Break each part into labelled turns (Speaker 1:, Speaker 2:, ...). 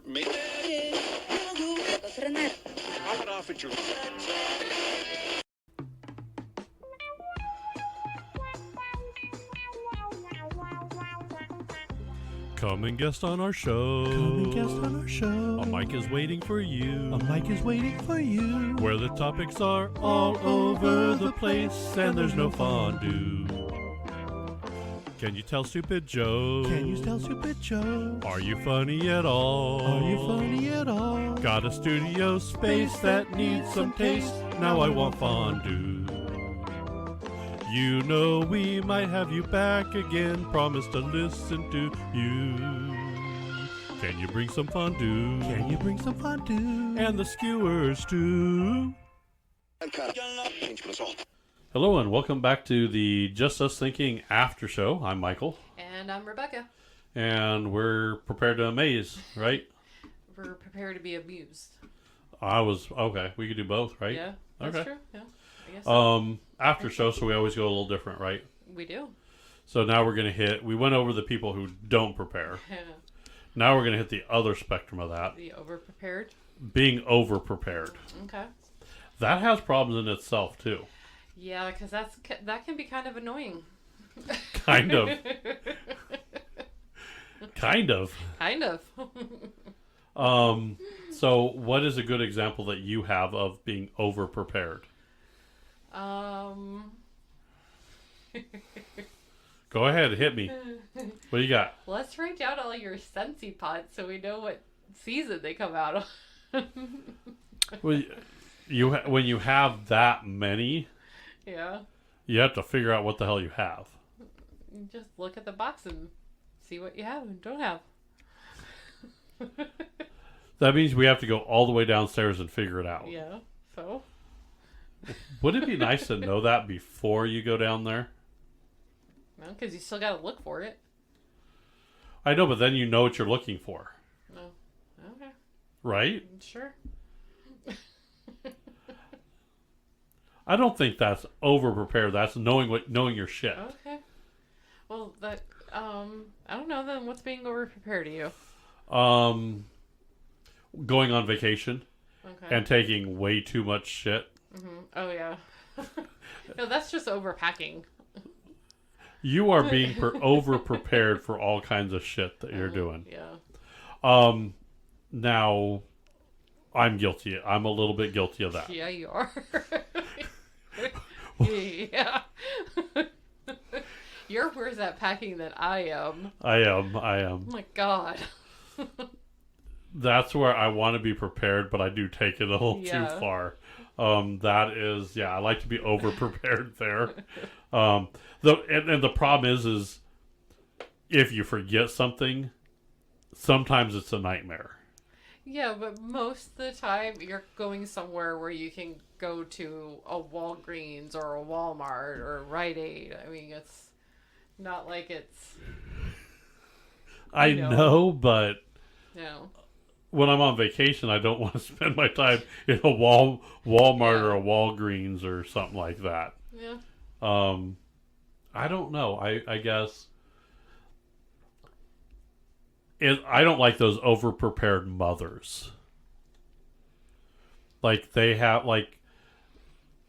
Speaker 1: Make Pop it off at your...
Speaker 2: Come and guest on our show.
Speaker 3: Come and guest on our show.
Speaker 2: A mic is waiting for you.
Speaker 3: A mic is waiting for you.
Speaker 2: Where the topics are all over the place and there's no fondue. Can you tell stupid jokes?
Speaker 3: Can you tell stupid jokes?
Speaker 2: Are you funny at all?
Speaker 3: Are you funny at all?
Speaker 2: Got a studio space that needs some taste. Now I want fondue. You know we might have you back again. Promise to listen to you. Can you bring some fondue?
Speaker 3: Can you bring some fondue?
Speaker 2: And the skewers too. Hello and welcome back to the Just Us Thinking Aftershow. I'm Michael.
Speaker 4: And I'm Rebecca.
Speaker 2: And we're prepared to amaze, right?
Speaker 4: We're prepared to be amused.
Speaker 2: Okay, we could do both, right?
Speaker 4: Yeah, that's
Speaker 2: okay.
Speaker 4: True. Yeah, I guess so.
Speaker 2: After show, so we always go a little different, right?
Speaker 4: We do.
Speaker 2: So now we're going to we went over the people who don't prepare. Now we're going to hit the other spectrum of that.
Speaker 4: The overprepared.
Speaker 2: Being overprepared.
Speaker 4: Okay.
Speaker 2: That has problems in itself, too.
Speaker 4: Yeah, because that can be kind of annoying.
Speaker 2: Kind of. Kind of.
Speaker 4: Kind of.
Speaker 2: So what is a good example that you have of being overprepared? Go ahead, hit me. What do you got?
Speaker 4: Let's write down all your Scentsy pots so we know what season they come out of.
Speaker 2: Well, when you have that many,
Speaker 4: yeah,
Speaker 2: you have to figure out what the hell you have.
Speaker 4: You just look at the box and see what you have and don't have.
Speaker 2: That means we have to go all the way downstairs and figure it out.
Speaker 4: Yeah, so?
Speaker 2: Would it be nice to know that before you go down there?
Speaker 4: No, because you still got to look for it.
Speaker 2: I know, but then you know what you're looking for.
Speaker 4: No. Okay.
Speaker 2: Right?
Speaker 4: Sure.
Speaker 2: I don't think that's over-prepared. That's knowing your shit.
Speaker 4: Okay. Well, that, I don't know then. What's being over-prepared to you?
Speaker 2: Going on vacation.
Speaker 4: Okay.
Speaker 2: And taking way too much shit.
Speaker 4: Mm-hmm. Oh, yeah. No, that's just overpacking.
Speaker 2: You are being over-prepared for all kinds of shit that you're doing.
Speaker 4: Yeah.
Speaker 2: Now, I'm guilty. I'm a little bit guilty of that.
Speaker 4: Yeah, you are. Yeah. You're worse at packing than I am.
Speaker 2: I am.
Speaker 4: Oh, my God.
Speaker 2: That's where I want to be prepared, but I do take it a little too far. That is, I like to be over prepared there. And the problem is if you forget something, sometimes it's a nightmare.
Speaker 4: Yeah, but most of the time you're going somewhere where you can go to a Walgreens or a Walmart or a Rite Aid. I mean, it's not like it's...
Speaker 2: I know, but...
Speaker 4: No.
Speaker 2: When I'm on vacation, I don't want to spend my time in a Walmart or a Walgreens or something like that.
Speaker 4: Yeah.
Speaker 2: I don't know. I guess I don't like those over-prepared mothers. Like they have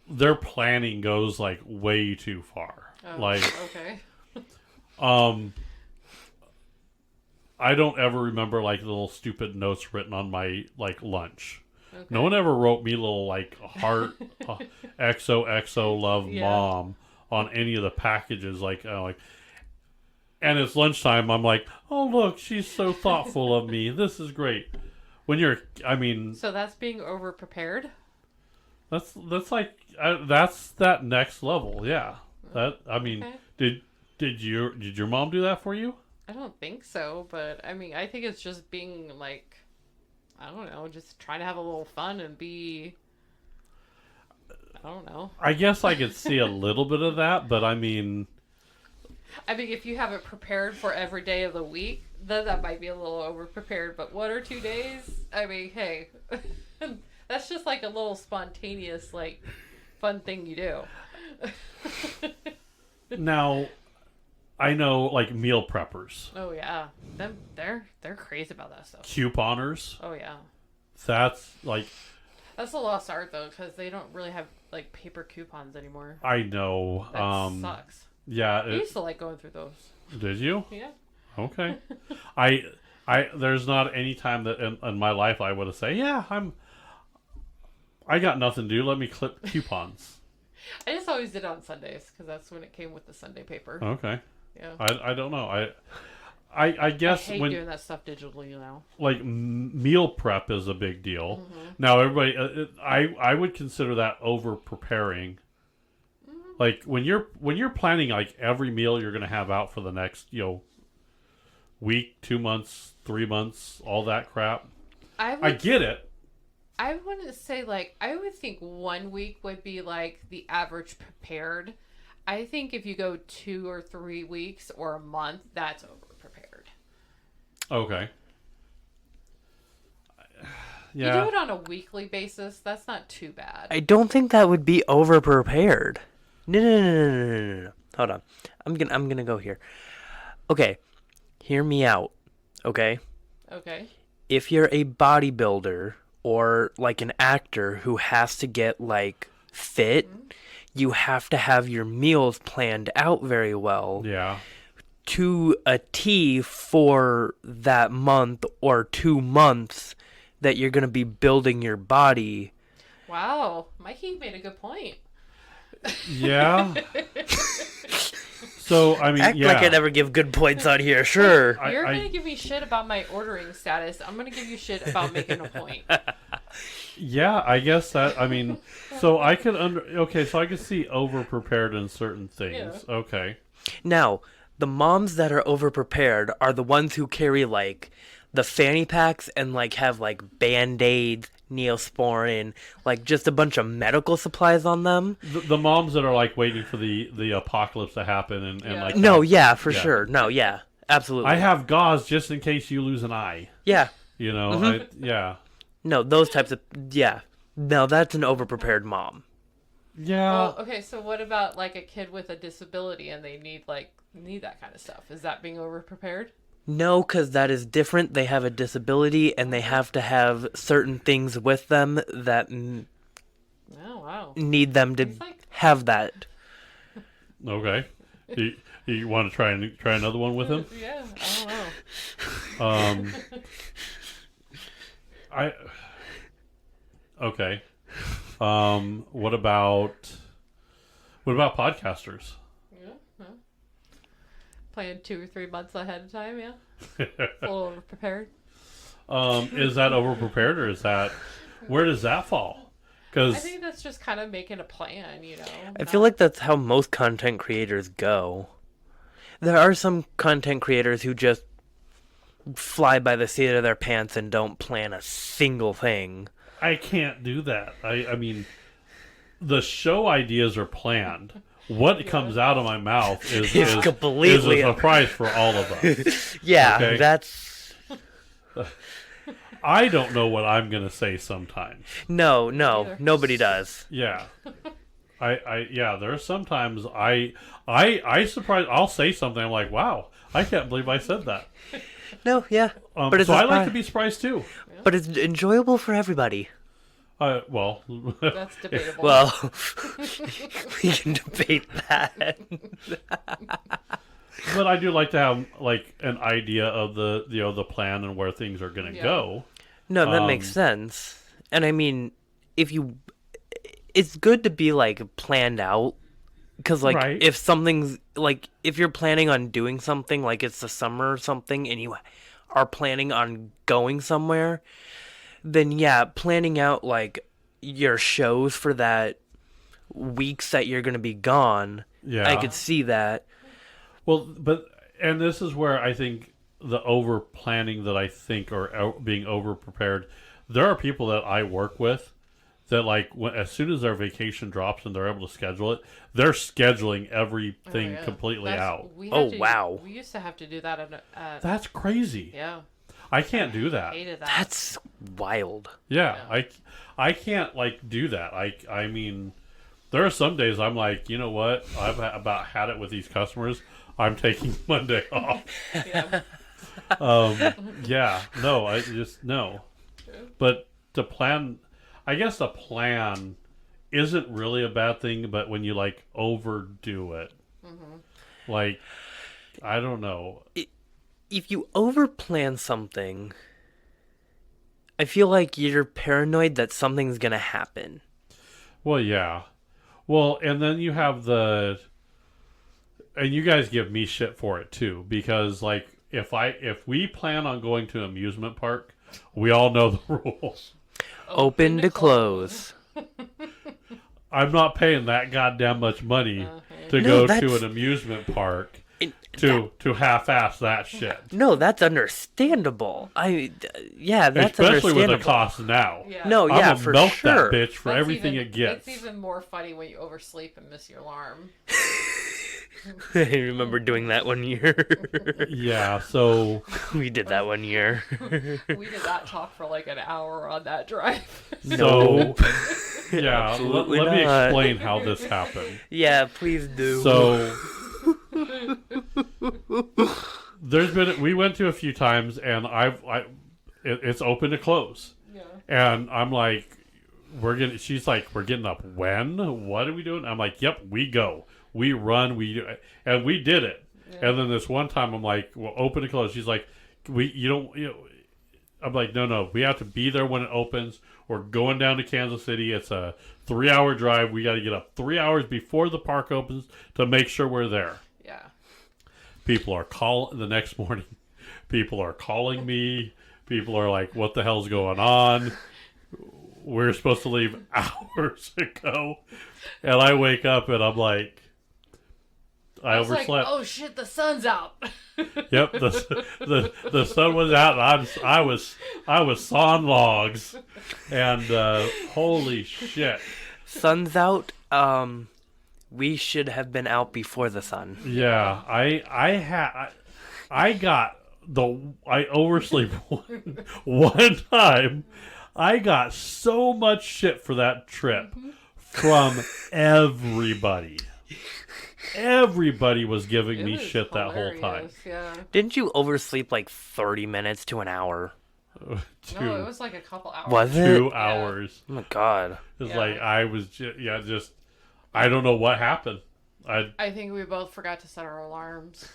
Speaker 2: their planning goes way too far.
Speaker 4: Oh, okay.
Speaker 2: I don't ever remember little stupid notes written on my lunch. Okay. No one ever wrote me little heart XOXO love mom on any of the packages and it's lunchtime. I'm like, oh look, she's so thoughtful of me. This is great. When so
Speaker 4: that's being over prepared.
Speaker 2: That's that next level. Yeah. Did your mom do that for you?
Speaker 4: I don't think so, but I think it's just being I don't know, just trying to have a little fun and be, I don't know.
Speaker 2: I guess I could see a little bit of that, but
Speaker 4: if you have it prepared for every day of the week, then that might be a little over prepared, but 1 or 2 days, hey, that's just a little spontaneous, fun thing you do.
Speaker 2: Now, I know like meal preppers,
Speaker 4: Oh yeah, they're crazy about that stuff.
Speaker 2: couponers.
Speaker 4: Oh yeah,
Speaker 2: That's like
Speaker 4: that's a lost art though, because they don't really have like paper coupons anymore.
Speaker 2: I know.
Speaker 4: That sucks.
Speaker 2: Yeah.
Speaker 4: I used to like going through those.
Speaker 2: Did you?
Speaker 4: Yeah.
Speaker 2: Okay. I there's not any time that in my life I would have say, yeah, I got nothing to do. Let me clip coupons.
Speaker 4: I just always did it on Sundays because that's when it came with the Sunday paper.
Speaker 2: Okay.
Speaker 4: Yeah.
Speaker 2: I don't know. I guess
Speaker 4: I hate
Speaker 2: when
Speaker 4: doing that stuff digitally now.
Speaker 2: like meal prep is a big deal.
Speaker 4: Mm-hmm.
Speaker 2: Now everybody, I would consider that over preparing.
Speaker 4: Mm-hmm.
Speaker 2: Like when you're planning like every meal you're gonna have out for the next week, 2 months, 3 months, all that crap. I get it.
Speaker 4: I wouldn't say like I would think 1 week would be like the average prepared. I think if you go 2 or 3 weeks or a month, that's over prepared.
Speaker 2: Okay.
Speaker 4: You
Speaker 2: Yeah.
Speaker 4: do it on a weekly basis, that's not too bad.
Speaker 5: I don't think that would be over prepared. No. Hold on. I'm gonna go here. Okay. Hear me out. Okay?
Speaker 4: Okay.
Speaker 5: If you're a bodybuilder or like an actor who has to get like fit, you have to have your meals planned out very well
Speaker 2: Yeah.
Speaker 5: to a T for that month or 2 months that you're going to be building your body.
Speaker 4: Wow, Mikey made a good point.
Speaker 2: Yeah. So I mean,
Speaker 5: Act
Speaker 2: yeah.
Speaker 5: like I never give good points on here, sure.
Speaker 4: You're
Speaker 2: I-
Speaker 4: gonna give me shit about my ordering status. I'm gonna give you shit about making a point.
Speaker 2: Yeah, I guess that. I mean, so I could Okay, so I could see over prepared in certain things.
Speaker 4: Yeah.
Speaker 2: Okay.
Speaker 5: Now, the moms that are overprepared are the ones who carry like the fanny packs and like have like Band-Aids, Neosporin, like just a bunch of medical supplies on them.
Speaker 2: The moms that are like waiting for the apocalypse to happen and
Speaker 4: Yeah.
Speaker 2: like
Speaker 5: No,
Speaker 2: that.
Speaker 5: yeah, for
Speaker 2: Yeah.
Speaker 5: sure. No, yeah, absolutely.
Speaker 2: I have gauze just in case you lose an eye.
Speaker 5: Yeah.
Speaker 2: Yeah.
Speaker 5: No, those types of yeah. No, that's an overprepared mom.
Speaker 2: Yeah.
Speaker 4: Well, okay, so what about like a kid with a disability and they need that kind of stuff? Is that being over prepared?
Speaker 5: No, because that is different. They have a disability and they have to have certain things with them that
Speaker 4: Oh wow.
Speaker 5: need them to
Speaker 4: It's like-
Speaker 5: have that.
Speaker 2: Okay. You want to try another one with him?
Speaker 4: Yeah, I don't know.
Speaker 2: Okay. What about podcasters?
Speaker 4: Yeah. Plan 2 or 3 months ahead of time, yeah. Full over prepared.
Speaker 2: Is that over prepared or is that where does that fall?
Speaker 4: I
Speaker 2: Because
Speaker 4: think that's just kind of making a plan, you know.
Speaker 5: I feel like that's how most content creators go. There are some content creators who just fly by the seat of their pants and don't plan a single thing.
Speaker 2: I can't do that. I mean, the show ideas are planned. What comes out of my mouth is
Speaker 5: completely
Speaker 2: is a surprise for all of us.
Speaker 5: Yeah,
Speaker 2: Okay.
Speaker 5: that's...
Speaker 2: I don't know what I'm gonna say sometimes.
Speaker 5: No,
Speaker 4: Either.
Speaker 5: nobody does.
Speaker 2: Yeah. Yeah, there are sometimes I surprise I'll say something I'm like, wow, I can't believe I said that.
Speaker 5: No, yeah. But it's
Speaker 2: so
Speaker 5: a
Speaker 2: I like
Speaker 5: surprise.
Speaker 2: to be surprised too.
Speaker 5: But it's enjoyable for everybody.
Speaker 2: Well,
Speaker 4: That's debatable.
Speaker 5: Well, we can debate that.
Speaker 2: but I do like to have like an idea of the plan and where things are going to
Speaker 4: Yeah.
Speaker 2: go.
Speaker 5: No, that makes sense. And I mean, it's good to be like planned out. Because like
Speaker 2: Right.
Speaker 5: if something's like if you're planning on doing something like it's the summer or something and you are planning on going somewhere, then yeah, planning out like your shows for that weeks that you're gonna be gone.
Speaker 2: Yeah.
Speaker 5: I could see that.
Speaker 2: Well, and this is where I think the over planning that I think or being over prepared. There are people that I work with that like as soon as their vacation drops and they're able to schedule it, they're scheduling everything
Speaker 4: Oh, yeah.
Speaker 2: completely out.
Speaker 5: Wow.
Speaker 4: We used to have to do that at
Speaker 2: That's crazy.
Speaker 4: yeah.
Speaker 2: I can't do that.
Speaker 4: Hated that.
Speaker 5: That's wild.
Speaker 2: Yeah,
Speaker 4: Yeah.
Speaker 2: I can't like do that. I mean, there are some days I'm like, you know what? I've about had it with these customers. I'm taking Monday off.
Speaker 4: Yeah.
Speaker 2: Yeah, no, I just no. But to plan, I guess a plan isn't really a bad thing, but when you like overdo it, like I don't know.
Speaker 5: If you overplan something, I feel like you're paranoid that something's gonna happen.
Speaker 2: Well, yeah. Well, and then you have and you guys give me shit for it too, because like if we plan on going to an amusement park, we all know the rules.
Speaker 5: Open to close.
Speaker 2: I'm not paying that goddamn much money to
Speaker 5: No,
Speaker 2: go to
Speaker 5: that's-
Speaker 2: an amusement park
Speaker 5: And
Speaker 2: to half-ass that shit.
Speaker 5: No, that's understandable. Yeah, that's
Speaker 2: Especially with
Speaker 5: understandable.
Speaker 2: the cost now.
Speaker 4: Yeah.
Speaker 5: No,
Speaker 2: I'm
Speaker 5: yeah,
Speaker 2: gonna
Speaker 5: for
Speaker 2: milk
Speaker 5: sure.
Speaker 2: that bitch for
Speaker 4: That's
Speaker 2: everything
Speaker 4: even,
Speaker 2: it gets.
Speaker 4: It's even more funny when you oversleep and miss your alarm.
Speaker 5: I remember doing that one year.
Speaker 2: Yeah, so
Speaker 5: We did that one year.
Speaker 4: We did that talk for like an hour on that drive.
Speaker 2: so yeah,
Speaker 5: Absolutely
Speaker 2: let me
Speaker 5: not.
Speaker 2: explain how this happened.
Speaker 5: Yeah, please do.
Speaker 2: So we went to a few times, and it's open to close,
Speaker 4: Yeah.
Speaker 2: and I'm like, she's like, we're getting up when? What are we doing? I'm like, yep, we go, we run, we do, and we did it.
Speaker 4: Yeah.
Speaker 2: And then this one time, I'm like, well, open to close. She's like, I'm like, no, we have to be there when it opens. We're going down to Kansas City. It's a 3-hour drive. We got to get up 3 hours before the park opens to make sure we're there.
Speaker 4: Yeah.
Speaker 2: People are the next morning. People are calling me. People are like, what the hell's going on? We're supposed to leave hours ago. And I wake up and I'm like, I
Speaker 4: was
Speaker 2: overslept.
Speaker 4: like, oh shit, the sun's out.
Speaker 2: Yep, the sun was out, and I was sawing logs, and holy shit.
Speaker 5: Sun's out. We should have been out before the sun.
Speaker 2: Yeah, I oversleep one time. I got so much shit for that trip from everybody. Everybody was giving
Speaker 4: It
Speaker 2: me
Speaker 4: was
Speaker 2: shit that whole time.
Speaker 4: hilarious, Yeah.
Speaker 5: Didn't you oversleep like 30 minutes to an hour?
Speaker 4: No, it was like a couple hours.
Speaker 5: Was it?
Speaker 2: 2 hours.
Speaker 5: Oh my god.
Speaker 2: It's
Speaker 4: Yeah.
Speaker 2: like I was just I don't know what happened.
Speaker 4: I think we both forgot to set our alarms.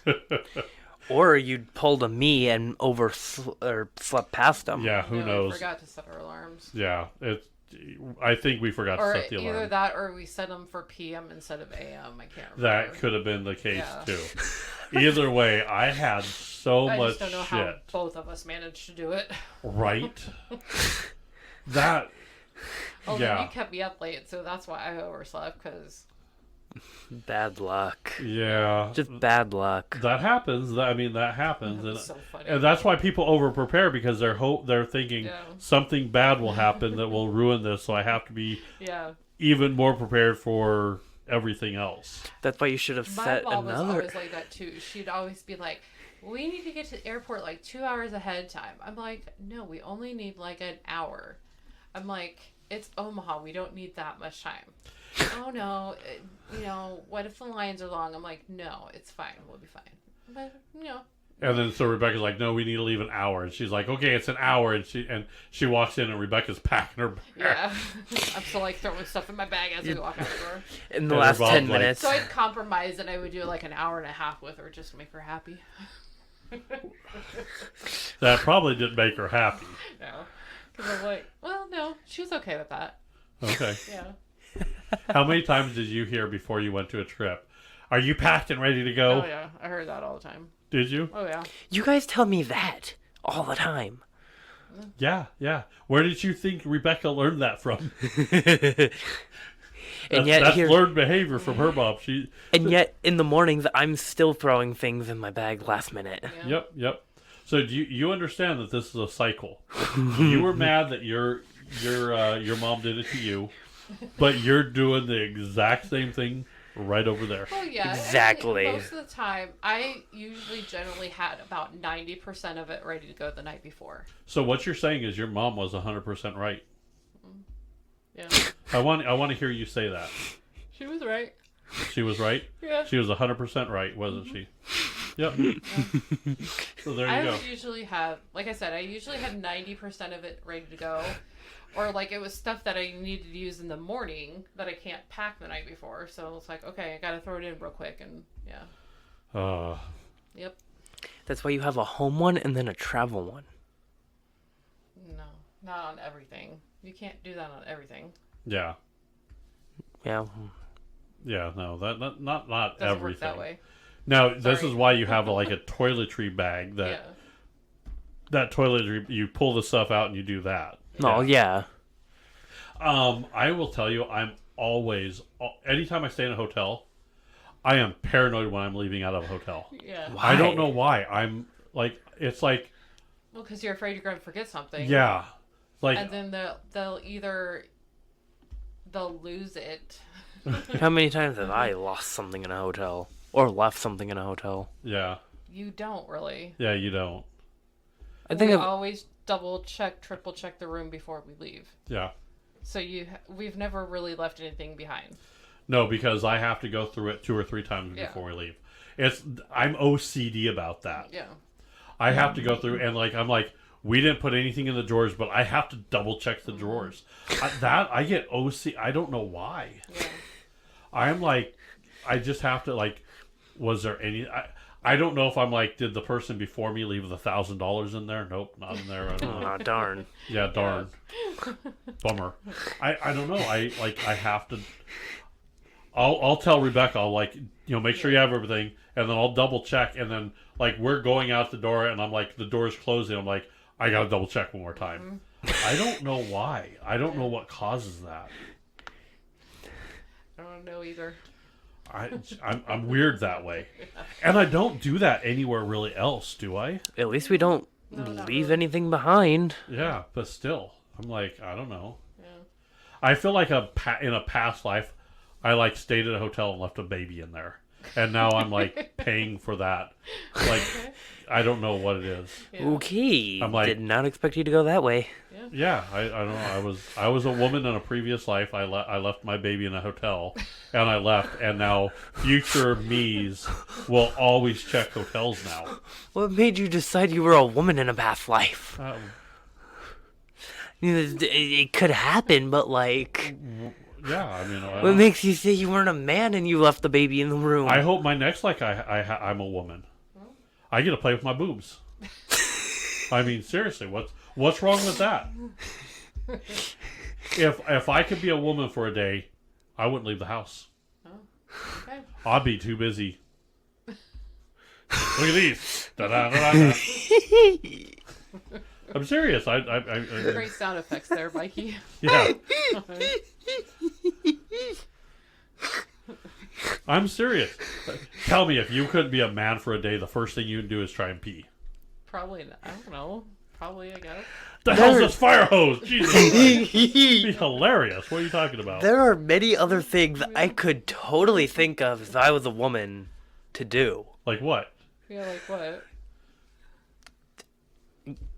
Speaker 5: Or you pulled a me and slept past them.
Speaker 2: Yeah, who
Speaker 4: No, we
Speaker 2: knows?
Speaker 4: forgot to set our alarms.
Speaker 2: Yeah, I think we forgot
Speaker 4: Or
Speaker 2: to set the
Speaker 4: either
Speaker 2: alarm.
Speaker 4: that or we set them for PM instead of AM. I can't remember.
Speaker 2: That could have been the case
Speaker 4: Yeah.
Speaker 2: too. Either way, I had so
Speaker 4: I
Speaker 2: much
Speaker 4: just don't know
Speaker 2: shit.
Speaker 4: how both of us managed to do it.
Speaker 2: Right? That
Speaker 4: Although
Speaker 2: Yeah.
Speaker 4: you kept me up late, so that's why I overslept, because...
Speaker 5: Bad luck.
Speaker 2: yeah.
Speaker 5: Just bad luck.
Speaker 2: That happens. That happens,
Speaker 4: That
Speaker 2: and
Speaker 4: was so funny.
Speaker 2: and that's why people over prepare, because they're thinking
Speaker 4: Yeah.
Speaker 2: something bad will happen that will ruin this. So I have to be
Speaker 4: Yeah.
Speaker 2: even more prepared for everything else.
Speaker 5: That's why you should have
Speaker 4: My
Speaker 5: set
Speaker 4: mom was
Speaker 5: another.
Speaker 4: always like that, too. She'd always be like, we need to get to the airport like 2 hours ahead of time. I'm like, no, we only need like an hour. I'm like, it's Omaha. We don't need that much time. Oh, no. What if the lines are long? I'm like, no, it's fine. We'll be fine. But,
Speaker 2: And then so Rebecca's like, no, we need to leave an hour. And she's like, okay, it's an hour. And she walks in, and Rebecca's packing her bag.
Speaker 4: yeah. I'm still like throwing stuff in my bag as we walk out the door.
Speaker 5: In the
Speaker 2: Yeah,
Speaker 5: last
Speaker 2: they're both
Speaker 5: 10
Speaker 2: like-
Speaker 5: minutes.
Speaker 4: So I'd compromise and I would do like an hour and a half with her just to make her happy.
Speaker 2: That probably didn't make her happy.
Speaker 4: No. Because I'm like, well, no, she was okay with that.
Speaker 2: Okay.
Speaker 4: Yeah.
Speaker 2: How many times did you hear before you went to a trip? Are you packed and ready to go?
Speaker 4: Oh, yeah. I heard that all the time.
Speaker 2: Did you?
Speaker 4: Oh, yeah.
Speaker 5: You guys tell me that all the time.
Speaker 2: Yeah. Where did you think Rebecca learned that from?
Speaker 5: And yet
Speaker 2: that's
Speaker 5: here,
Speaker 2: learned behavior from her mom.
Speaker 5: and yet in the mornings, I'm still throwing things in my bag last minute.
Speaker 4: Yeah.
Speaker 2: Yep. So do you understand that this is a cycle? You were mad that your mom did it to you, but you're doing the exact same thing right over there.
Speaker 4: Oh, yeah.
Speaker 5: Exactly.
Speaker 4: I mean, most of the time, I usually generally had about 90% of it ready to go the night before.
Speaker 2: So what you're saying is your mom was 100% right.
Speaker 4: Yeah.
Speaker 2: I want to hear you say that.
Speaker 4: She was right.
Speaker 2: She was right.
Speaker 4: Yeah.
Speaker 2: She was 100% right, wasn't she? Yep. So there you go.
Speaker 4: I usually have, like I said, I usually have 90% of it ready to go. Or like it was stuff that I needed to use in the morning that I can't pack the night before. So it's like, okay, I gotta throw it in real quick, and yeah. Yep.
Speaker 5: That's why you have a home one and then a travel one.
Speaker 4: No, not on everything. You can't do that on everything.
Speaker 2: Yeah.
Speaker 5: Yeah.
Speaker 2: Yeah, no, that not
Speaker 4: Doesn't
Speaker 2: everything.
Speaker 4: work that way.
Speaker 2: Now, this
Speaker 4: Sorry.
Speaker 2: is why you have like a toiletry bag that toiletry, you pull the stuff out and you do that.
Speaker 5: Oh, yeah.
Speaker 2: I will tell you, I'm always, anytime I stay in a hotel, I am paranoid when I'm leaving out of a hotel.
Speaker 4: Yeah.
Speaker 5: Why?
Speaker 2: I don't know why. I'm like, it's like,
Speaker 4: Well, because you're afraid you're going to forget something.
Speaker 2: yeah. Like,
Speaker 4: And then they'll lose it.
Speaker 5: How many times have I lost something in a hotel? Or left something in a hotel?
Speaker 2: yeah.
Speaker 4: You don't really.
Speaker 2: Yeah, you don't.
Speaker 5: I think
Speaker 4: we
Speaker 5: I've...
Speaker 4: always double check, triple check the room before we leave.
Speaker 2: Yeah.
Speaker 4: So we've never really left anything behind.
Speaker 2: No, because I have to go through it 2 or 3 times
Speaker 4: Yeah.
Speaker 2: before we leave. I'm OCD about that.
Speaker 4: Yeah.
Speaker 2: I have to go through and I'm like, we didn't put anything in the drawers, but I have to double check the drawers. I get OC. I don't know why.
Speaker 4: Yeah.
Speaker 2: I'm like, I just have to like, was there any? I don't know if I'm like, did the person before me leave $1,000 in there? Nope, not in there. I don't know.
Speaker 5: Oh, darn.
Speaker 2: Yeah, darn. Bummer. I don't know. I have to. I'll tell Rebecca. I'll like, make sure you have everything, and then I'll double check, and then like we're going out the door, and I'm like, the door's closing. I'm like, I gotta double check one more time. I don't know why. I don't know what causes that.
Speaker 4: I don't know either.
Speaker 2: I'm weird that way, and I don't do that anywhere really else, do I?
Speaker 5: At least we don't
Speaker 4: not
Speaker 5: leave
Speaker 4: really.
Speaker 5: anything behind.
Speaker 2: Yeah, but still, I'm like, I don't know.
Speaker 4: Yeah.
Speaker 2: I feel like in a past life, I like stayed at a hotel and left a baby in there, and now I'm like paying for that. Like, I don't know what it is.
Speaker 4: Yeah.
Speaker 5: Okay.
Speaker 2: I'm like-
Speaker 5: Did not expect you to go that way.
Speaker 2: Yeah, I don't know. I was a woman in a previous life. I left my baby in a hotel, and I left, and now future me's will always check hotels now.
Speaker 5: What made you decide you were a woman in a past life? It could happen, but like,
Speaker 2: Yeah, I mean,
Speaker 5: what makes you say you weren't a man and you left the baby in the room?
Speaker 2: I hope my next life I'm a woman. I get to play with my boobs. I mean, seriously, what's wrong with that? If I could be a woman for a day, I wouldn't leave the house.
Speaker 4: Okay.
Speaker 2: I'd be too busy. Look at these. Da-da-da-da-da. I'm serious. I
Speaker 4: Great sound effects there, Mikey.
Speaker 2: yeah. I'm serious. Tell me, if you couldn't be a man for a day, the first thing you'd do is try and pee.
Speaker 4: Probably not. I don't know. Probably, I guess.
Speaker 2: The hell's this fire hose? Jesus Christ. It'd be hilarious. What are you talking about?
Speaker 5: There are many other things I could totally think of if I was a woman to do.
Speaker 2: Like what?
Speaker 4: Yeah, like what?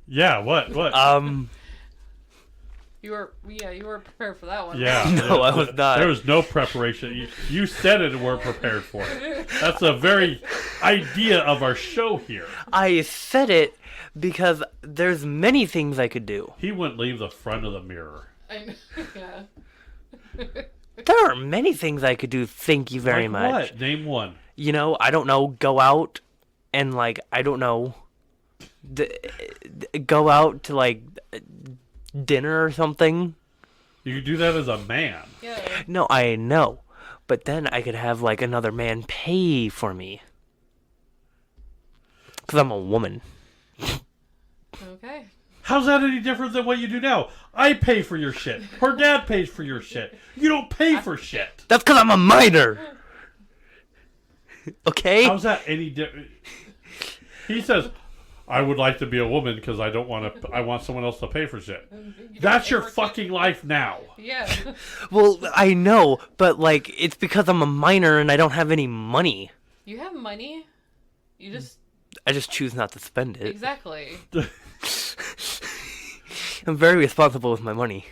Speaker 2: Yeah, what?
Speaker 4: You were prepared for that one.
Speaker 2: Yeah.
Speaker 5: No, I was not.
Speaker 2: There was no preparation. You said it and weren't prepared for it. That's the very idea of our show here.
Speaker 5: I said it because there's many things I could do.
Speaker 2: He wouldn't leave the front of the mirror.
Speaker 4: I know. Yeah.
Speaker 5: There are many things I could do. Thank you very
Speaker 2: Like
Speaker 5: much.
Speaker 2: what? Name one.
Speaker 5: I don't know, go out and I don't know, go out to dinner or something.
Speaker 2: You could do that as a man.
Speaker 4: Yeah.
Speaker 5: No, I know, but then I could have another man pay for me. 'Cause I'm a woman.
Speaker 4: Okay.
Speaker 2: How's that any different than what you do now? I pay for your shit. Her dad pays for your shit. You don't pay for shit.
Speaker 5: That's 'cause I'm a minor. Okay?
Speaker 2: How's that any different? He says, I would like to be a woman because I want someone else to pay for shit. That's your fucking life now.
Speaker 4: Yeah.
Speaker 5: Well, I know, but it's because I'm a minor and I don't have any money.
Speaker 4: You have money. You just
Speaker 5: I just choose not to spend it.
Speaker 4: exactly.
Speaker 5: I'm very responsible with my money.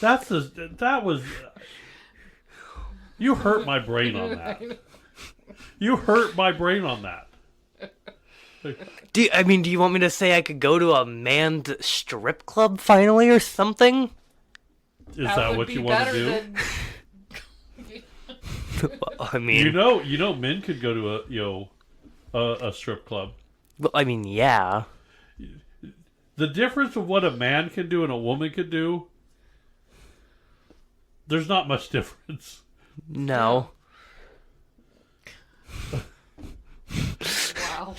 Speaker 2: That was. You hurt my brain on that. You hurt my brain on that.
Speaker 5: Do you want me to say I could go to a manned strip club finally or something?
Speaker 2: Is that what you want to do?
Speaker 5: I mean,
Speaker 2: you know, men could go to a strip club.
Speaker 5: well, I mean, yeah.
Speaker 2: The difference of what a man can do and a woman can do, there's not much difference.
Speaker 5: No.
Speaker 4: Wow.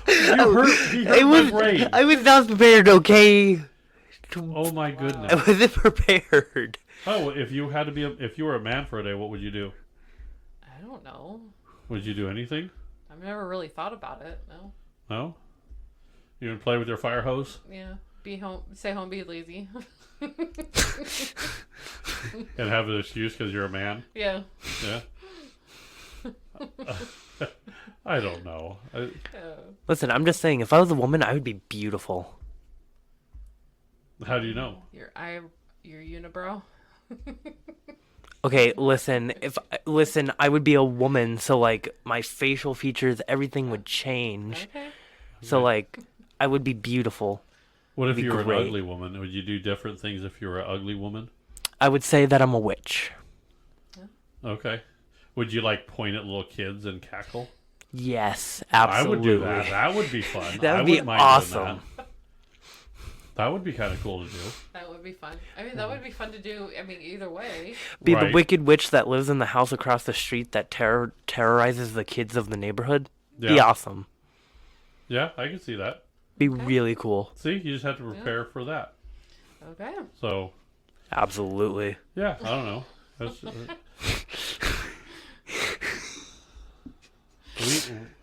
Speaker 2: He hurt my brain.
Speaker 5: I was not prepared, okay?
Speaker 2: Oh my goodness.
Speaker 5: I wasn't prepared.
Speaker 2: Oh, if you were a man for a day, what would you do?
Speaker 4: I don't know.
Speaker 2: Would you do anything?
Speaker 4: I've never really thought about it. No.
Speaker 2: No? You would play with your fire hose?
Speaker 4: Yeah. Be home. Stay home. Be lazy.
Speaker 2: And have an excuse because you're a man?
Speaker 4: Yeah.
Speaker 2: Yeah. I don't know.
Speaker 5: Listen, I'm just saying, if I was a woman, I would be beautiful.
Speaker 2: How do you know?
Speaker 4: Your unibrow.
Speaker 5: Okay, listen, I would be a woman, so like my facial features, everything would change.
Speaker 4: Okay.
Speaker 5: So like I would be beautiful.
Speaker 2: What if
Speaker 5: Be
Speaker 2: you were an
Speaker 5: great.
Speaker 2: ugly woman? Would you do different things if you were an ugly woman?
Speaker 5: I would say that I'm a witch.
Speaker 2: Okay. Would you like point at little kids and cackle?
Speaker 5: Yes,
Speaker 2: I would
Speaker 5: absolutely.
Speaker 2: do that. That would be fun.
Speaker 5: That
Speaker 2: I
Speaker 5: would be
Speaker 2: wouldn't mind doing
Speaker 5: awesome.
Speaker 2: That would be kind of cool to do.
Speaker 4: That would be fun. I mean, that would be fun to do. I mean, either way.
Speaker 5: Be
Speaker 2: Right.
Speaker 5: the wicked witch that lives in the house across the street that terrorizes the kids of the neighborhood. Be
Speaker 2: Yeah.
Speaker 5: awesome.
Speaker 2: Yeah, I can see that.
Speaker 5: Be really cool.
Speaker 2: See, you just have to prepare for that.
Speaker 4: Okay.
Speaker 2: So,
Speaker 5: Absolutely.
Speaker 2: yeah, I don't know. That's,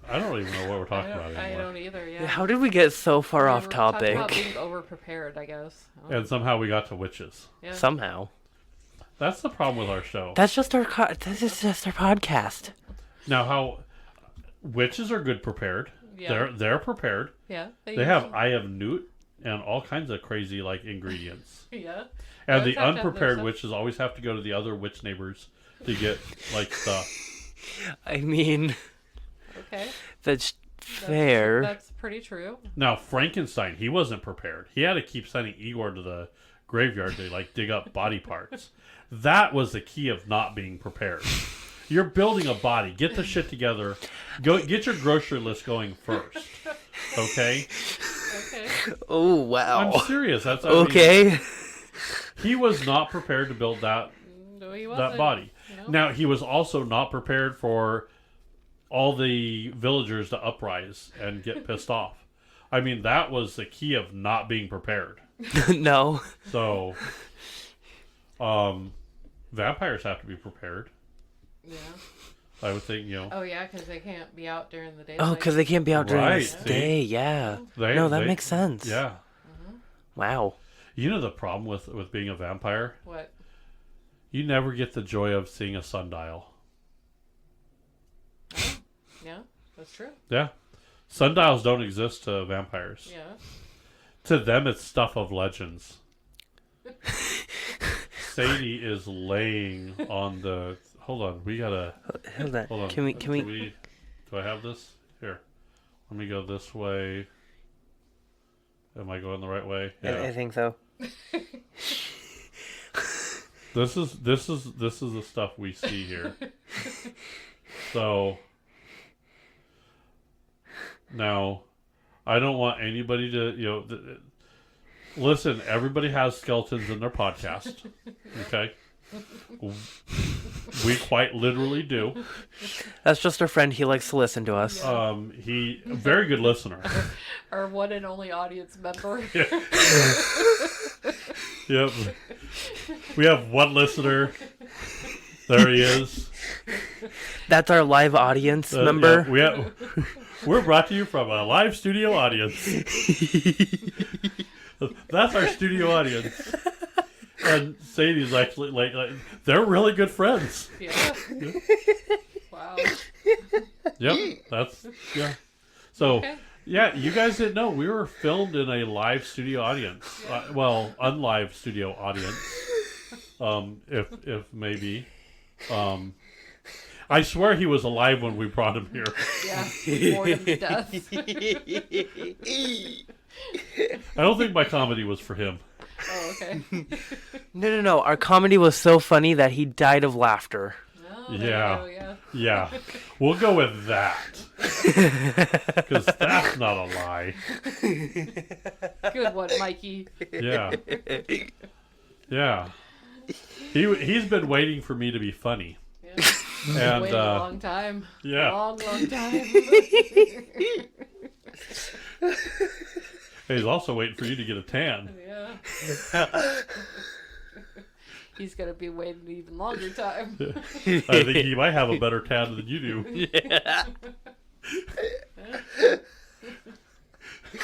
Speaker 2: I don't even know what we're talking about
Speaker 4: I
Speaker 2: anymore.
Speaker 4: don't either. Yeah.
Speaker 5: How did we get so far
Speaker 4: We
Speaker 5: off
Speaker 4: were talking about
Speaker 5: topic?
Speaker 4: being overprepared, I guess. Oh,
Speaker 2: And somehow we got to witches.
Speaker 4: yeah.
Speaker 5: Somehow.
Speaker 2: That's the problem with our show.
Speaker 5: That's just our podcast.
Speaker 2: Now, how witches are good prepared.
Speaker 4: Yeah.
Speaker 2: They're prepared.
Speaker 4: Yeah.
Speaker 2: They have eye of newt and all kinds of crazy like ingredients.
Speaker 4: Yeah.
Speaker 2: And
Speaker 4: They
Speaker 2: the
Speaker 4: always have to have their
Speaker 2: unprepared
Speaker 4: stuff.
Speaker 2: witches always have to go to the other witch neighbors to get like stuff.
Speaker 5: I mean,
Speaker 4: Okay.
Speaker 5: that's fair.
Speaker 4: That's pretty true.
Speaker 2: Now Frankenstein, he wasn't prepared. He had to keep sending Igor to the graveyard to like dig up body parts. That was the key of not being prepared. You're building a body. Get the shit together. Go get your grocery list going first. Okay?
Speaker 4: Okay.
Speaker 5: Oh, wow.
Speaker 2: I'm serious. That's I mean,
Speaker 5: Okay.
Speaker 2: he was not prepared to build that
Speaker 4: No, he wasn't.
Speaker 2: body.
Speaker 4: No.
Speaker 2: Now he was also not prepared for all the villagers to uprise and get pissed off. I mean, that was the key of not being prepared.
Speaker 5: No.
Speaker 2: So, vampires have to be prepared.
Speaker 4: Yeah.
Speaker 2: I would think,
Speaker 4: Oh yeah, because they can't be out during the day.
Speaker 5: Oh, because they can't be out during
Speaker 2: Right,
Speaker 5: the
Speaker 2: see?
Speaker 5: day. Yeah.
Speaker 2: they,
Speaker 5: No, that
Speaker 2: they-
Speaker 5: makes sense.
Speaker 2: Yeah.
Speaker 5: Wow.
Speaker 2: You know the problem with being a vampire?
Speaker 4: What?
Speaker 2: You never get the joy of seeing a sundial.
Speaker 4: Yeah, that's true.
Speaker 2: Yeah. Sundials don't exist to vampires.
Speaker 4: Yeah.
Speaker 2: To them, it's stuff of legends. Sadie is laying on the... Hold on, we gotta...
Speaker 5: Hold on.
Speaker 2: Hold on.
Speaker 5: Can we?
Speaker 2: Do I have this? Here. Let me go this way. Am I going the right way?
Speaker 5: I think so.
Speaker 2: This is the stuff we see here. So now, I don't want anybody to listen. Everybody has skeletons in their podcast. Okay, we quite literally do.
Speaker 5: That's just our friend. He likes to listen to us.
Speaker 2: He a very good listener.
Speaker 4: Our one and only audience member.
Speaker 2: Yep. We have one listener. There he is.
Speaker 5: That's our live audience member.
Speaker 2: Yeah, we're brought to you from a live studio audience. That's our studio audience. And Sadie's actually like they're really good friends.
Speaker 4: Yeah. Wow.
Speaker 2: Yep. That's yeah. So
Speaker 4: Okay.
Speaker 2: yeah, you guys didn't know we were filmed in a live studio audience. Well, unlive studio audience. if maybe. I swear he was alive when we brought him here.
Speaker 4: Yeah, bored him to death.
Speaker 2: I don't think my comedy was for him.
Speaker 4: Oh, okay.
Speaker 5: No. Our comedy was so funny that he died of laughter.
Speaker 4: Oh, there you go, yeah.
Speaker 2: Yeah. We'll go with that. Because that's not a lie.
Speaker 4: Good one, Mikey.
Speaker 2: Yeah. Yeah. He's been waiting for me to be funny.
Speaker 4: Yeah.
Speaker 2: And
Speaker 4: Waited a long time.
Speaker 2: yeah.
Speaker 4: Long time.
Speaker 2: He's also waiting for you to get a tan.
Speaker 4: Yeah. He's gonna be waiting an even longer time.
Speaker 2: I think he might have a better tan than you do.
Speaker 5: Yeah.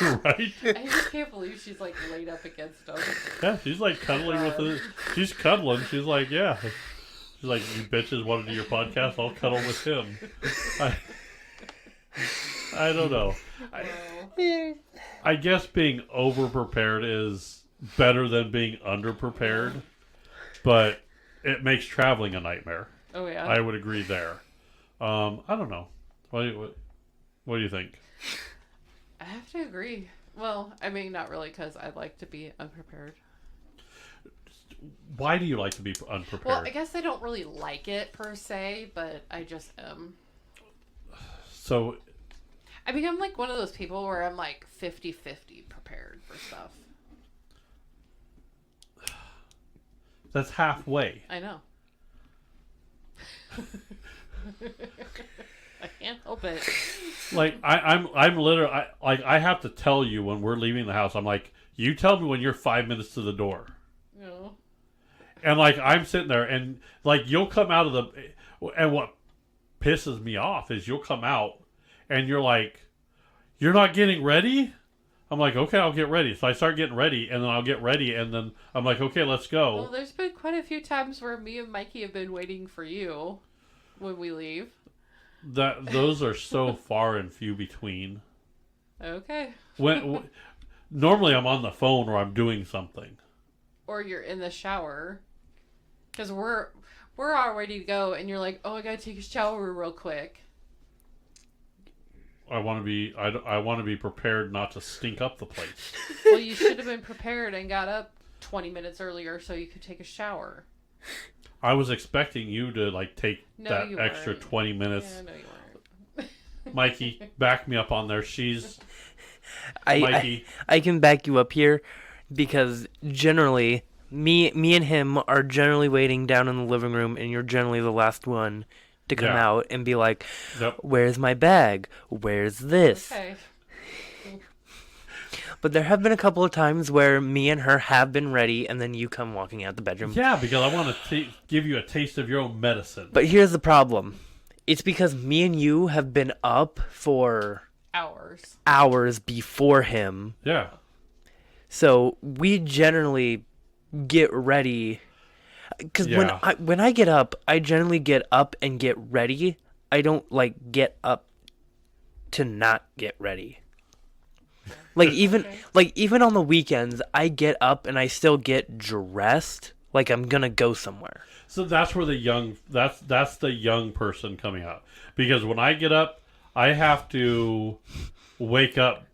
Speaker 2: Right?
Speaker 4: I just can't believe she's like laid up against him.
Speaker 2: Yeah, she's like cuddling with the. She's cuddling. She's like, yeah. She's like, you bitches want to do your podcast? I'll cuddle with him. I don't know. I guess being over-prepared is better than being under-prepared, but it makes traveling a nightmare.
Speaker 4: Oh yeah.
Speaker 2: I would agree there. I don't know. What do you think?
Speaker 4: I have to agree. Well, I mean, not really, because I like to be unprepared.
Speaker 2: Why do you like to be unprepared?
Speaker 4: Well, I guess I don't really like it per se, but I just am.
Speaker 2: So,
Speaker 4: I mean, I'm like one of those people where I'm like 50-50 prepared for stuff.
Speaker 2: that's halfway.
Speaker 4: I know. I can't help it.
Speaker 2: Like I'm literally I have to tell you when we're leaving the house. I'm like, you tell me when you're 5 minutes to the door.
Speaker 4: No.
Speaker 2: And like I'm sitting there, and like you'll come out of the, and what pisses me off is you'll come out, and you're like, you're not getting ready. I'm like, okay, I'll get ready. So I start getting ready, and then I'll get ready, and then I'm like, okay, let's go.
Speaker 4: Well, there's been quite a few times where me and Mikey have been waiting for you when we leave.
Speaker 2: Those are so far and few between.
Speaker 4: Okay.
Speaker 2: When normally I'm on the phone or I'm doing something.
Speaker 4: Or you're in the shower. Because we're all ready to go, and you're like, oh, I gotta take a shower real quick.
Speaker 2: I want to be prepared not to stink up the place.
Speaker 4: Well, you should have been prepared and got up 20 minutes earlier so you could take a shower.
Speaker 2: I was expecting you to like take
Speaker 4: No,
Speaker 2: that
Speaker 4: you
Speaker 2: extra
Speaker 4: weren't.
Speaker 2: 20 minutes.
Speaker 4: Yeah, no, you weren't.
Speaker 2: Mikey, back me up on there.
Speaker 5: I
Speaker 2: Mikey.
Speaker 5: I can back you up here because generally me and him are generally waiting down in the living room, and you're generally the last one to come
Speaker 2: Yeah.
Speaker 5: out and be like,
Speaker 2: Yep.
Speaker 5: where's my bag? Where's this?
Speaker 4: Okay.
Speaker 5: But there have been a couple of times where me and her have been ready, and then you come walking out the bedroom.
Speaker 2: Yeah, because I want to give you a taste of your own medicine.
Speaker 5: But here's the problem. It's because me and you have been up for
Speaker 4: Hours
Speaker 5: before him.
Speaker 2: Yeah.
Speaker 5: So we generally get ready. Because
Speaker 2: Yeah.
Speaker 5: when I get up, I generally get up and get ready. I don't like get up to not get ready. Like even on the weekends, I get up and I still get dressed like I'm gonna go somewhere.
Speaker 2: So that's where that's the young person coming out. Because when I get up, I have to wake up,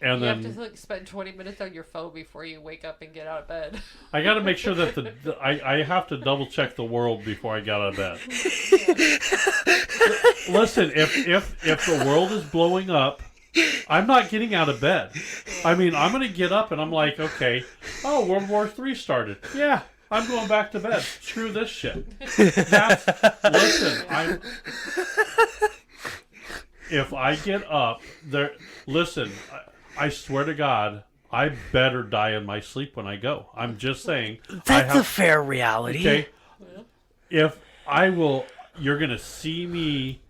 Speaker 2: and
Speaker 4: You
Speaker 2: then
Speaker 4: have to like spend 20 minutes on your phone before you wake up and get out of bed.
Speaker 2: I got to make sure that I have to double check the world before I get out of bed. Listen, if the world is blowing up, I'm not getting out of bed. I mean, I'm going to get up and I'm like, okay, oh, World War III started. Yeah, I'm going back to bed. Screw this shit. If I get up, listen, I swear to God, I better die in my sleep when I go. I'm just saying.
Speaker 5: That's a fair reality.
Speaker 2: Okay. If I will, you're going to see me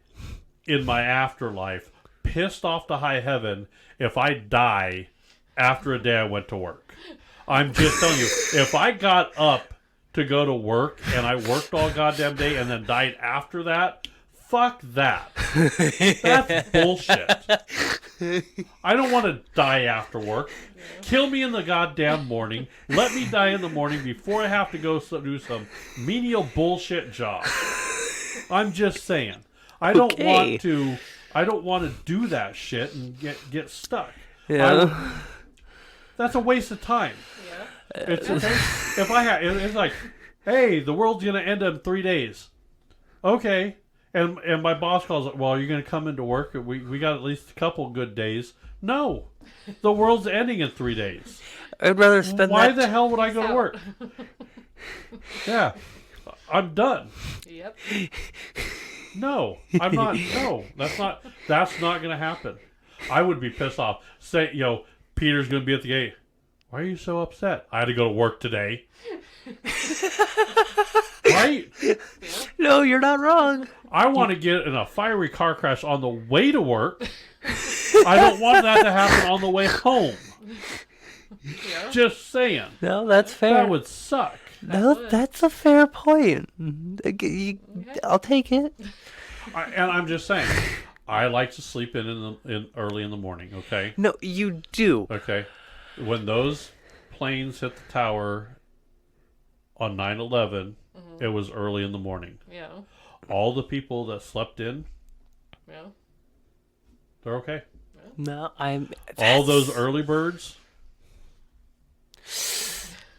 Speaker 2: in my afterlife pissed off to high heaven if I die after a day I went to work. I'm just telling you, if I got up to go to work and I worked all goddamn day and then died after that, Fuck that. That's bullshit. I don't want to die after work. Kill me in the goddamn morning. Let me die in the morning before I have to go do some menial bullshit job. I'm just saying. I don't want to do that shit and get stuck.
Speaker 5: Yeah.
Speaker 2: That's a waste of time.
Speaker 4: Yeah.
Speaker 2: It's okay. It's like, hey, the world's gonna end in 3 days. Okay. And my boss calls it, well, you're going to come into work. We got at least a couple good days. No. The world's ending in 3 days.
Speaker 5: I'd rather spend
Speaker 2: Why the hell would I go to work?
Speaker 4: Out.
Speaker 2: Yeah. I'm done.
Speaker 4: Yep.
Speaker 2: No. I'm not. No. That's not going to happen. I would be pissed off. Say, Peter's going to be at the gate. Why are you so upset? I had to go to work today. Right?
Speaker 5: No, you're not wrong.
Speaker 2: I want to get in a fiery car crash on the way to work. I don't want that to happen on the way home.
Speaker 4: Yeah.
Speaker 2: Just saying.
Speaker 5: No, that's fair.
Speaker 2: That would suck.
Speaker 5: No, that's a fair point. I'll take it.
Speaker 2: I'm just saying. I like to sleep in early in the morning. Okay.
Speaker 5: No, you do.
Speaker 2: Okay. When those planes hit the tower on 9/11, it was early in the morning.
Speaker 4: Yeah.
Speaker 2: All the people that slept in,
Speaker 4: Yeah.
Speaker 2: they're okay.
Speaker 5: No,
Speaker 2: All those early birds,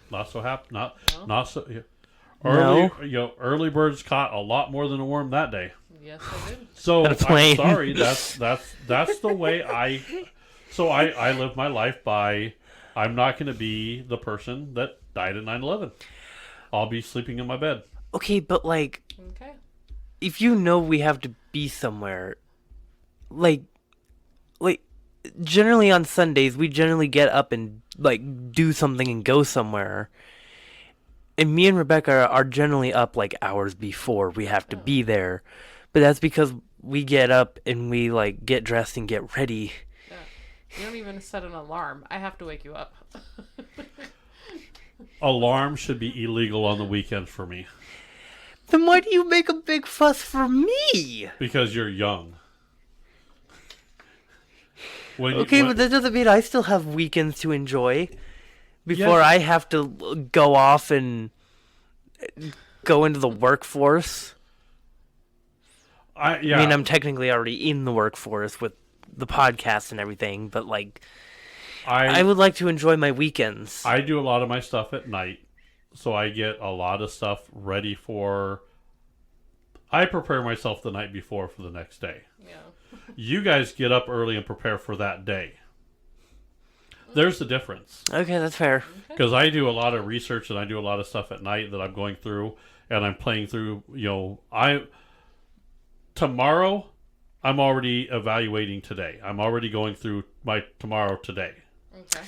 Speaker 2: not so happy. Not so. Yeah. Early birds caught a lot more than a worm that day.
Speaker 4: Yes, I did.
Speaker 2: So
Speaker 5: That's
Speaker 2: I'm sorry. That's the way I. So I live my life by. I'm not going to be the person that died at 9/11. I'll be sleeping in my bed.
Speaker 5: Okay, but like,
Speaker 4: Okay.
Speaker 5: if you know we have to be somewhere, like generally on Sundays we generally get up and like do something and go somewhere. And me and Rebecca are generally up like hours before we have to be there. But that's because we get up and we like get dressed and get ready.
Speaker 4: Yeah. You don't even set an alarm. I have to wake you up.
Speaker 2: Alarm should be illegal on the weekends for me.
Speaker 5: Then why do you make a big fuss for me?
Speaker 2: Because you're young.
Speaker 5: Okay, but that doesn't mean I still have weekends to enjoy before
Speaker 2: Yes.
Speaker 5: I have to go off and go into the workforce.
Speaker 2: I
Speaker 5: mean, I'm technically already in the workforce with the podcast and everything, but like, I would like to enjoy my weekends.
Speaker 2: I do a lot of my stuff at night, so I get a lot of stuff ready for. I prepare myself the night before for the next day.
Speaker 4: Yeah.
Speaker 2: You guys get up early and prepare for that day. There's the difference.
Speaker 5: Okay, that's fair.
Speaker 2: Because I do a lot of research and I do a lot of stuff at night that I'm going through and I'm playing through. Tomorrow, I'm already evaluating today. I'm already going through my tomorrow today.
Speaker 4: Okay.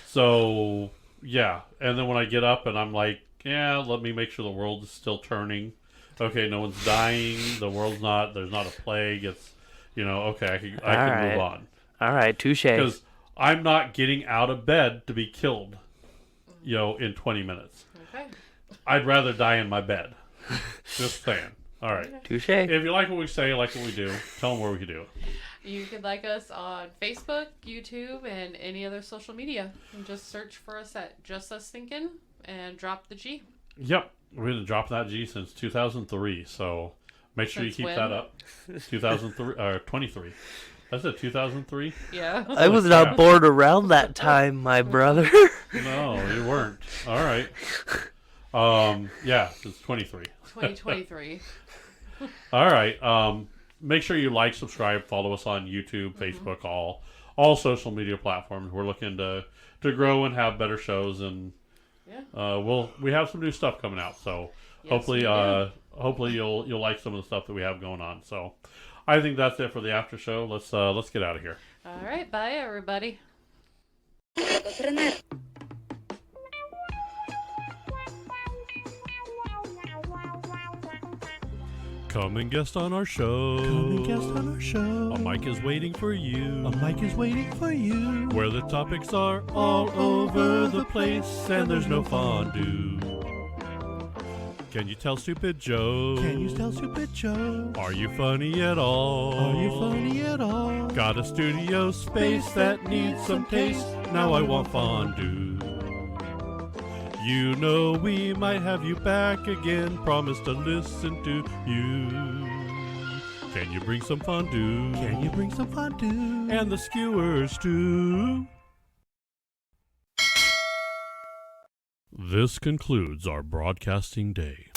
Speaker 2: So, yeah. And then when I get up and I'm like, yeah, let me make sure the world is still turning. Okay, no one's dying. The world's not, there's not a plague. It's, okay, I can move on.
Speaker 5: All right, touche.
Speaker 2: Because I'm not getting out of bed to be killed, in 20 minutes.
Speaker 4: Okay.
Speaker 2: I'd rather die in my bed. Just saying. All right.
Speaker 5: Touche.
Speaker 2: If you like what we say, like what we do, tell them where we can do it.
Speaker 4: You can like us on Facebook, YouTube, and any other social media. And just search for us at Just Us Thinkin and drop the G.
Speaker 2: Yep. We've been dropping that G since 2003, so make sure you keep that up. 2003 or 23. That's it, 2003?
Speaker 4: Yeah.
Speaker 5: I was not born around that time, my brother.
Speaker 2: No, you weren't. All right. Yeah, it's 23.
Speaker 4: 2023.
Speaker 2: All right. Make sure you like, subscribe, follow us on YouTube, Facebook, all social media platforms. We're looking to grow and have better shows, and we have some new stuff coming out. So
Speaker 4: Yes,
Speaker 2: hopefully you'll like some of the stuff that we have going on. So I think that's it for the after show. Let's get out of here.
Speaker 4: All right. Bye, everybody.
Speaker 2: Come and guest on our show.
Speaker 3: Come and guest on our show.
Speaker 2: A mic is waiting for you.
Speaker 3: A mic is waiting for you.
Speaker 2: Where the topics are all over the place and there's no fondue. Can you tell stupid jokes?
Speaker 3: Can you tell stupid jokes?
Speaker 2: Are you funny at all?
Speaker 3: Are you funny at all?
Speaker 2: Got a studio space that needs some taste. Now I want fondue. You know we might have you back again. Promise to listen to you. Can you bring some fondue?
Speaker 3: Can you bring some fondue?
Speaker 2: And the skewers too. This concludes our broadcasting day.